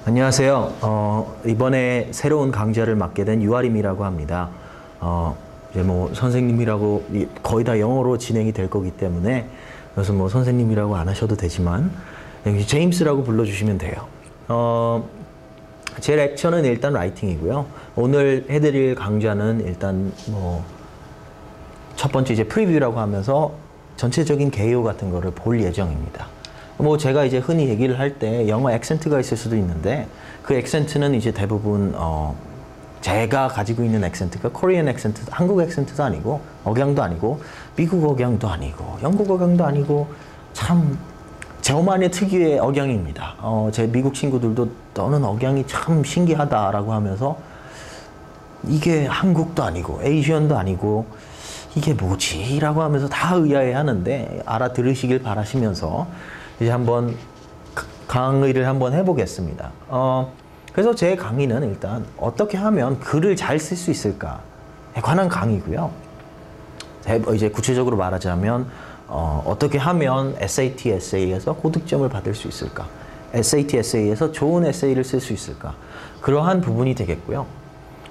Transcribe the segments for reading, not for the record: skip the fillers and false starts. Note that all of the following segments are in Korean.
안녕하세요. 이번에 새로운 강좌를 맡게 된 유아림이라고 합니다. 이제 뭐 선생님이라고 거의 다 영어로 진행이 될 거기 때문에 그래서 뭐 선생님이라고 안 하셔도 되지만 제임스라고 불러주시면 돼요. 제 렉처는 일단 라이팅이고요. 오늘 해드릴 강좌는 일단 뭐 첫 번째 이제 프리뷰라고 하면서 전체적인 개요 같은 거를 볼 예정입니다. 뭐 제가 이제 흔히 얘기를 할 때 영어 액센트가 있을 수도 있는데 그 액센트는 이제 대부분 제가 가지고 있는 액센트가 코리안 액센트, 한국 액센트도 아니고 억양도 아니고 미국 억양도 아니고 영국 억양도 아니고 참 저만의 특유의 억양입니다. 제 미국 친구들도 너는 억양이 참 신기하다라고 하면서 이게 한국도 아니고 에이시언도 아니고 이게 뭐지? 라고 하면서 다 의아해 하는데 알아들으시길 바라시면서 이제 한번 강의를 한번 해보겠습니다. 그래서 제 강의는 일단 어떻게 하면 글을 잘 쓸 수 있을까에 관한 강의고요. 이제 구체적으로 말하자면 어떻게 하면 SAT, 에세이에서 고득점을 받을 수 있을까? SAT, 에세이에서 좋은 에세이를 쓸 수 있을까? 그러한 부분이 되겠고요.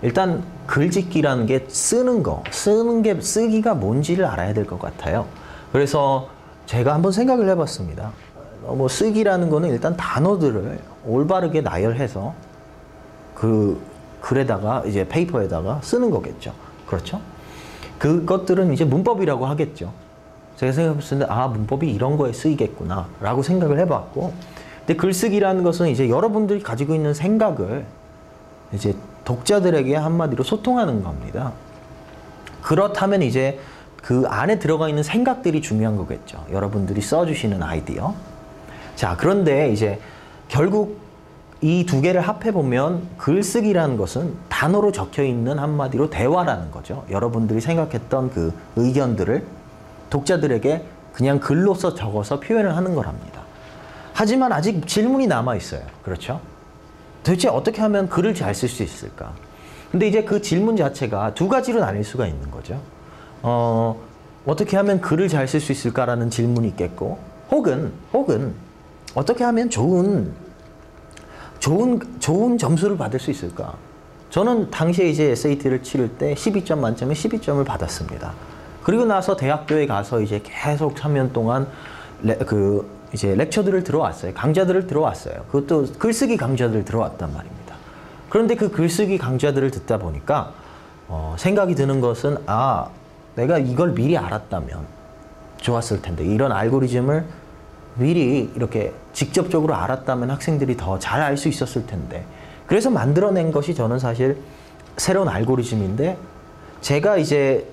일단 글짓기라는 게 쓰기가 뭔지를 알아야 될 것 같아요. 그래서 제가 한번 생각을 해봤습니다. 뭐 쓰기라는 거는 일단 단어들을 올바르게 나열해서 그 글에다가 이제 페이퍼에다가 쓰는 거겠죠. 그렇죠? 그것들은 이제 문법이라고 하겠죠. 제가 생각했을 때 문법이 이런 거에 쓰이겠구나 라고 생각을 해봤고, 근데 글쓰기라는 것은 이제 여러분들이 가지고 있는 생각을 이제 독자들에게 한마디로 소통하는 겁니다. 그렇다면 이제 그 안에 들어가 있는 생각들이 중요한 거겠죠. 여러분들이 써주시는 아이디어. 자, 그런데 이제 결국 이 두 개를 합해보면 글쓰기라는 것은 단어로 적혀 있는 한마디로 대화라는 거죠. 여러분들이 생각했던 그 의견들을 독자들에게 그냥 글로써 적어서 표현을 하는 거랍니다. 하지만 아직 질문이 남아 있어요. 그렇죠? 도대체 어떻게 하면 글을 잘 쓸 수 있을까? 근데 이제 그 질문 자체가 두 가지로 나뉠 수가 있는 거죠. 어떻게 하면 글을 잘 쓸 수 있을까라는 질문이 있겠고, 혹은 어떻게 하면 좋은 점수를 받을 수 있을까? 저는 당시에 이제 SAT를 치를 때 12점 만점에 12점을 받았습니다. 그리고 나서 대학교에 가서 이제 계속 3년 동안 이제 렉처들을 들어왔어요. 강좌들을 들어왔어요. 그것도 글쓰기 강좌들을 들어왔단 말입니다. 그런데 그 글쓰기 강좌들을 듣다 보니까 생각이 드는 것은 내가 이걸 미리 알았다면 좋았을 텐데, 이런 알고리즘을 미리 이렇게 직접적으로 알았다면 학생들이 더 잘 알 수 있었을 텐데, 그래서 만들어낸 것이 저는 사실 새로운 알고리즘인데, 제가 이제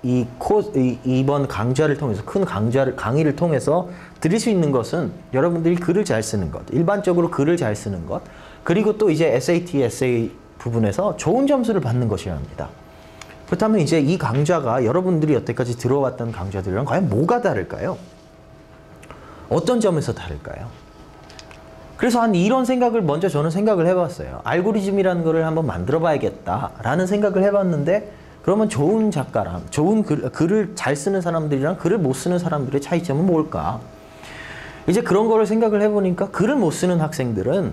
이번 강좌를 통해서 강의를 통해서 드릴 수 있는 것은 여러분들이 글을 잘 쓰는 것, 일반적으로 글을 잘 쓰는 것, 그리고 또 이제 SAT, 에세이 부분에서 좋은 점수를 받는 것이랍니다. 그렇다면 이제 이 강좌가 여러분들이 여태까지 들어왔던 강좌들이랑 과연 뭐가 다를까요? 어떤 점에서 다를까요? 그래서 이런 생각을 먼저 저는 생각을 해봤어요. 알고리즘이라는 거를 한번 만들어 봐야겠다라는 생각을 해봤는데, 그러면 좋은 작가랑 좋은 글을 잘 쓰는 사람들이랑 글을 못 쓰는 사람들의 차이점은 뭘까? 이제 그런 거를 생각을 해보니까 글을 못 쓰는 학생들은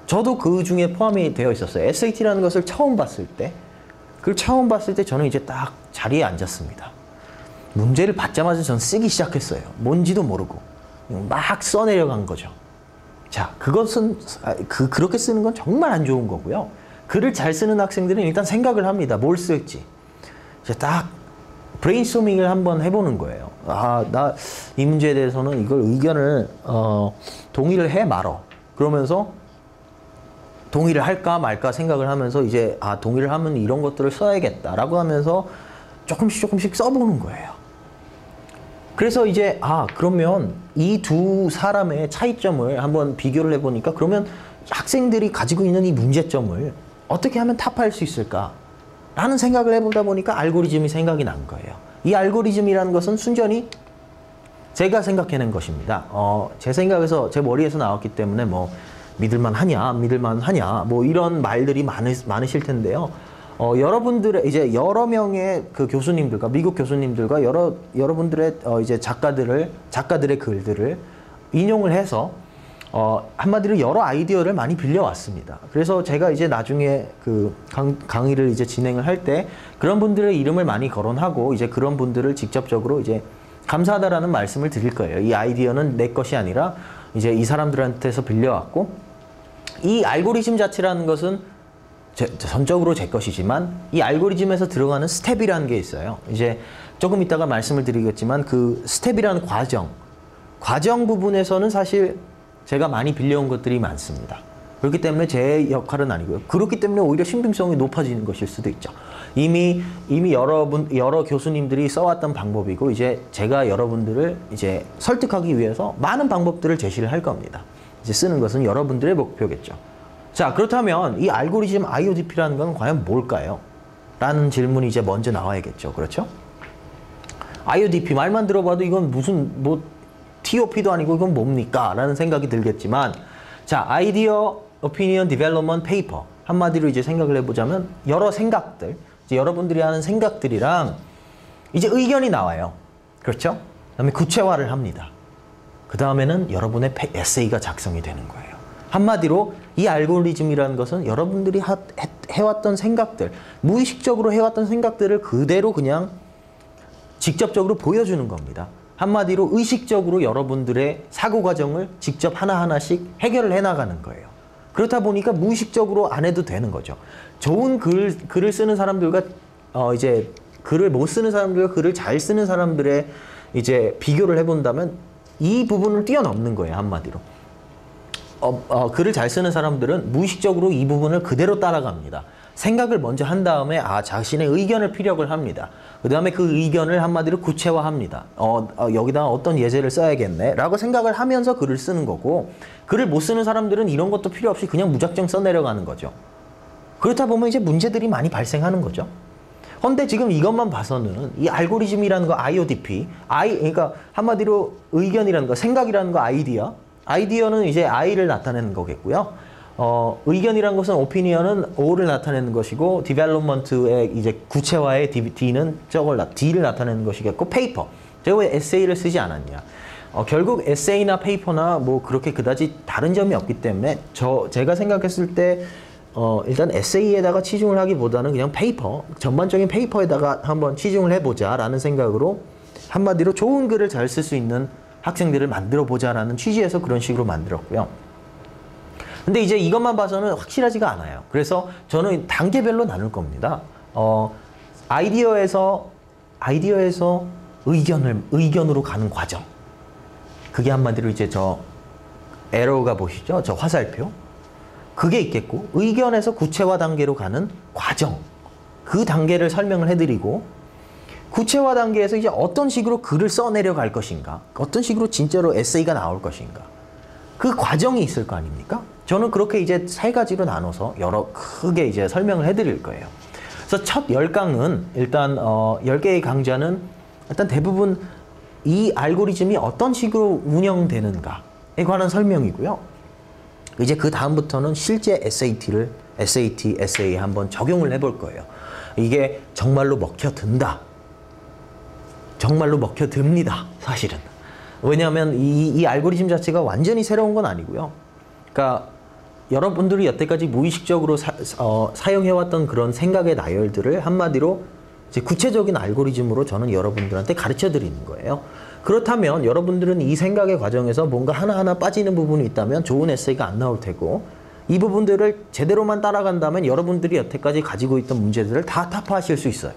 저도 그 중에 포함이 되어 있었어요. SAT라는 것을 처음 봤을 때, 저는 이제 딱 자리에 앉았습니다. 문제를 받자마자 저는 쓰기 시작했어요. 뭔지도 모르고 막 써내려간 거죠. 자, 그것은 그렇게 쓰는 건 정말 안 좋은 거고요. 글을 잘 쓰는 학생들은 일단 생각을 합니다. 뭘 쓸지. 이제 딱 브레인스토밍을 한번 해보는 거예요. 나 이 문제에 대해서는 이걸 의견을 동의를 해 말어. 그러면서 동의를 할까 말까 생각을 하면서 이제 동의를 하면 이런 것들을 써야겠다라고 하면서 조금씩 써보는 거예요. 그래서 이제 그러면 이 두 사람의 차이점을 한번 비교를 해보니까, 그러면 학생들이 가지고 있는 이 문제점을 어떻게 하면 타파할 수 있을까? 라는 생각을 해보다 보니까 알고리즘이 생각이 난 거예요. 이 알고리즘이라는 것은 순전히 제가 생각해낸 것입니다. 제 생각에서, 제 머리에서 나왔기 때문에 뭐, 믿을만 하냐, 뭐 이런 말들이 많으실 텐데요. 여러분들의 이제 여러 명의 그 교수님들과, 미국 교수님들과 여러분들의 이제 작가들의 글들을 인용을 해서, 한마디로 여러 아이디어를 많이 빌려왔습니다. 그래서 제가 이제 나중에 그 강의를 이제 진행을 할 때 그런 분들의 이름을 많이 거론하고 이제 그런 분들을 직접적으로 이제 감사하다라는 말씀을 드릴 거예요. 이 아이디어는 내 것이 아니라 이제 이 사람들한테서 빌려왔고, 이 알고리즘 자체라는 것은 전적으로 제 것이지만 이 알고리즘에서 들어가는 스텝이라는 게 있어요. 이제 조금 이따가 말씀을 드리겠지만 그 스텝이라는 과정 부분에서는 사실 제가 많이 빌려온 것들이 많습니다. 그렇기 때문에 제 역할은 아니고요. 그렇기 때문에 오히려 신빙성이 높아지는 것일 수도 있죠. 이미 여러 교수님들이 써왔던 방법이고, 이제 제가 여러분들을 이제 설득하기 위해서 많은 방법들을 제시를 할 겁니다. 이제 쓰는 것은 여러분들의 목표겠죠. 자, 그렇다면 이 알고리즘 IODP라는 건 과연 뭘까요? 라는 질문이 이제 먼저 나와야겠죠. 그렇죠? IODP 말만 들어봐도 이건 무슨 뭐 TOP도 아니고 이건 뭡니까? 라는 생각이 들겠지만, 자, 아이디어 오피니언 디벨롭먼트 페이퍼, 한마디로 이제 생각을 해보자면 여러 생각들, 이제 여러분들이 하는 생각들이랑 이제 의견이 나와요. 그렇죠? 그다음에 구체화를 합니다. 그 다음에는 여러분의 에세이가 작성이 되는 거예요. 한마디로 이 알고리즘이라는 것은 여러분들이 해왔던 생각들, 무의식적으로 해왔던 생각들을 그대로 그냥 직접적으로 보여주는 겁니다. 한마디로 의식적으로 여러분들의 사고 과정을 직접 하나하나씩 해결을 해나가는 거예요. 그렇다 보니까 무의식적으로 안 해도 되는 거죠. 좋은 글을 쓰는 사람들과 이제 글을 못 쓰는 사람들과 글을 잘 쓰는 사람들의 이제 비교를 해본다면 이 부분을 뛰어넘는 거예요. 한마디로. 글을 잘 쓰는 사람들은 무의식적으로 이 부분을 그대로 따라갑니다. 생각을 먼저 한 다음에 자신의 의견을 피력을 합니다. 그 다음에 그 의견을 한마디로 구체화합니다. 여기다 어떤 예제를 써야겠네 라고 생각을 하면서 글을 쓰는 거고, 글을 못 쓰는 사람들은 이런 것도 필요 없이 그냥 무작정 써내려가는 거죠. 그렇다 보면 이제 문제들이 많이 발생하는 거죠. 근데 지금 이것만 봐서는 이 알고리즘이라는 거 IODP, 그러니까 한마디로 의견이라는 거, 생각이라는 거 아이디어는 이제 I를 나타내는 거겠고요. 의견이란 것은 오피니언은 O를 나타내는 것이고, 디벨롭먼트의 이제 구체화의 D는 D를 나타내는 것이겠고, 페이퍼. 제가 왜 에세이를 쓰지 않았냐. 결국 에세이나 페이퍼나 뭐 그렇게 그다지 다른 점이 없기 때문에 제가 생각했을 때 일단 에세이에다가 치중을 하기보다는 그냥 전반적인 페이퍼에다가 한번 치중을 해보자 라는 생각으로, 한마디로 좋은 글을 잘 쓸 수 있는 학생들을 만들어 보자라는 취지에서 그런 식으로 만들었고요. 근데 이제 이것만 봐서는 확실하지가 않아요. 그래서 저는 단계별로 나눌 겁니다. 아이디어에서 의견으로 가는 과정. 그게 한마디로 이제 저 에러가 보시죠? 저 화살표. 그게 있겠고, 의견에서 구체화 단계로 가는 과정. 그 단계를 설명을 해드리고, 구체화 단계에서 이제 어떤 식으로 글을 써내려 갈 것인가, 어떤 식으로 진짜로 에세이가 나올 것인가, 그 과정이 있을 거 아닙니까? 저는 그렇게 이제 세 가지로 나눠서 크게 이제 설명을 해드릴 거예요. 그래서 첫 10강은 일단 10개의 강좌는 일단 대부분 이 알고리즘이 어떤 식으로 운영되는가에 관한 설명이고요. 이제 그 다음부터는 실제 SAT 한번 적용을 해볼 거예요. 이게 정말로 먹혀든다. 정말로 먹혀듭니다. 사실은. 왜냐하면 이 알고리즘 자체가 완전히 새로운 건 아니고요. 그러니까 여러분들이 여태까지 무의식적으로 사용해왔던 그런 생각의 나열들을 한마디로 이제 구체적인 알고리즘으로 저는 여러분들한테 가르쳐 드리는 거예요. 그렇다면 여러분들은 이 생각의 과정에서 뭔가 하나하나 빠지는 부분이 있다면 좋은 에세이가 안 나올 테고, 이 부분들을 제대로만 따라간다면 여러분들이 여태까지 가지고 있던 문제들을 다 타파하실 수 있어요.